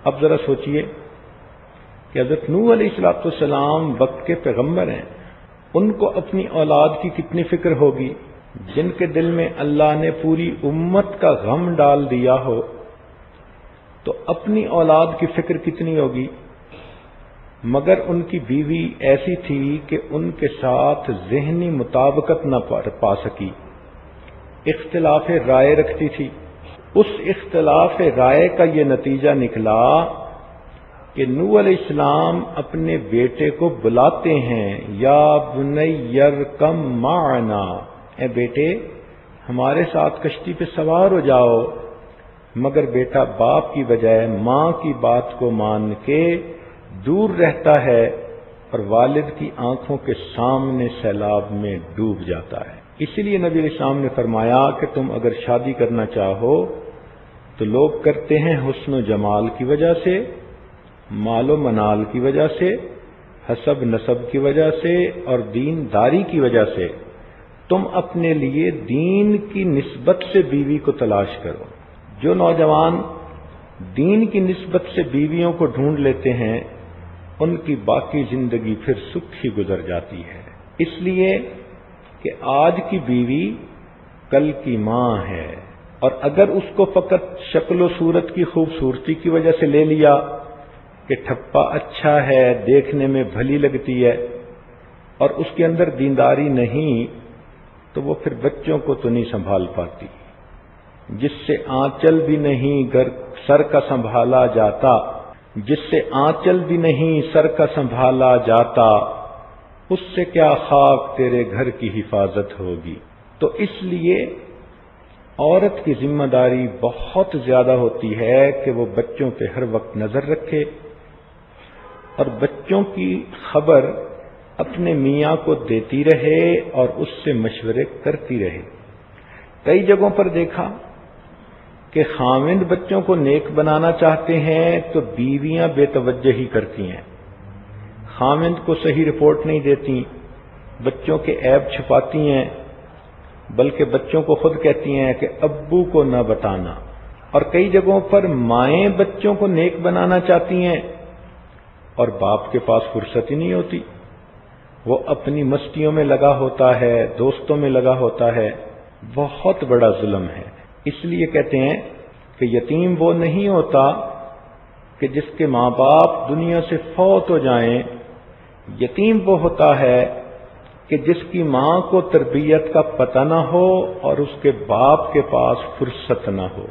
اب ذرا سوچئے کہ حضرت نوح علیہ السلام وقت کے پیغمبر ہیں، ان کو اپنی اولاد کی کتنی فکر ہوگی، جن کے دل میں اللہ نے پوری امت کا غم ڈال دیا ہو، تو اپنی اولاد کی فکر کتنی ہوگی۔ مگر ان کی بیوی ایسی تھی کہ ان کے ساتھ ذہنی مطابقت نہ پا سکی، اختلاف رائے رکھتی تھی۔ اس اختلاف رائے کا یہ نتیجہ نکلا کہ نوح علیہ السلام اپنے بیٹے کو بلاتے ہیں، یا بنی ارکم معنا، اے بیٹے ہمارے ساتھ کشتی پہ سوار ہو جاؤ، مگر بیٹا باپ کی بجائے ماں کی بات کو مان کے دور رہتا ہے اور والد کی آنکھوں کے سامنے سیلاب میں ڈوب جاتا ہے۔ اسی لیے نبی علیہ السلام نے فرمایا کہ تم اگر شادی کرنا چاہو تو لوگ کرتے ہیں حسن و جمال کی وجہ سے، مال و منال کی وجہ سے، حسب نسب کی وجہ سے اور دین داری کی وجہ سے۔ تم اپنے لیے دین کی نسبت سے بیوی کو تلاش کرو۔ جو نوجوان دین کی نسبت سے بیویوں کو ڈھونڈ لیتے ہیں ان کی باقی زندگی پھر سکھی گزر جاتی ہے، اس لیے کہ آج کی بیوی کل کی ماں ہے، اور اگر اس کو فقط شکل و صورت کی خوبصورتی کی وجہ سے لے لیا کہ ٹھپا اچھا ہے، دیکھنے میں بھلی لگتی ہے، اور اس کے اندر دینداری نہیں، تو وہ پھر بچوں کو تو نہیں سنبھال پاتی۔ جس سے آنچل بھی نہیں سر کا سنبھالا جاتا، جس سے آنچل بھی نہیں سر کا سنبھالا جاتا، اس سے کیا خاک تیرے گھر کی حفاظت ہوگی۔ تو اس لیے عورت کی ذمہ داری بہت زیادہ ہوتی ہے کہ وہ بچوں پہ ہر وقت نظر رکھے اور بچوں کی خبر اپنے میاں کو دیتی رہے اور اس سے مشورے کرتی رہے۔ کئی جگہوں پر دیکھا کہ خاوند بچوں کو نیک بنانا چاہتے ہیں تو بیویاں بے توجہ ہی کرتی ہیں، خاوند کو صحیح رپورٹ نہیں دیتی، بچوں کے عیب چھپاتی ہیں، بلکہ بچوں کو خود کہتی ہیں کہ ابو کو نہ بتانا۔ اور کئی جگہوں پر مائیں بچوں کو نیک بنانا چاہتی ہیں اور باپ کے پاس فرصت ہی نہیں ہوتی، وہ اپنی مستیوں میں لگا ہوتا ہے، دوستوں میں لگا ہوتا ہے۔ بہت بڑا ظلم ہے۔ اس لیے کہتے ہیں کہ یتیم وہ نہیں ہوتا کہ جس کے ماں باپ دنیا سے فوت ہو جائیں، یتیم وہ ہوتا ہے کہ جس کی ماں کو تربیت کا پتہ نہ ہو اور اس کے باپ کے پاس فرصت نہ ہو۔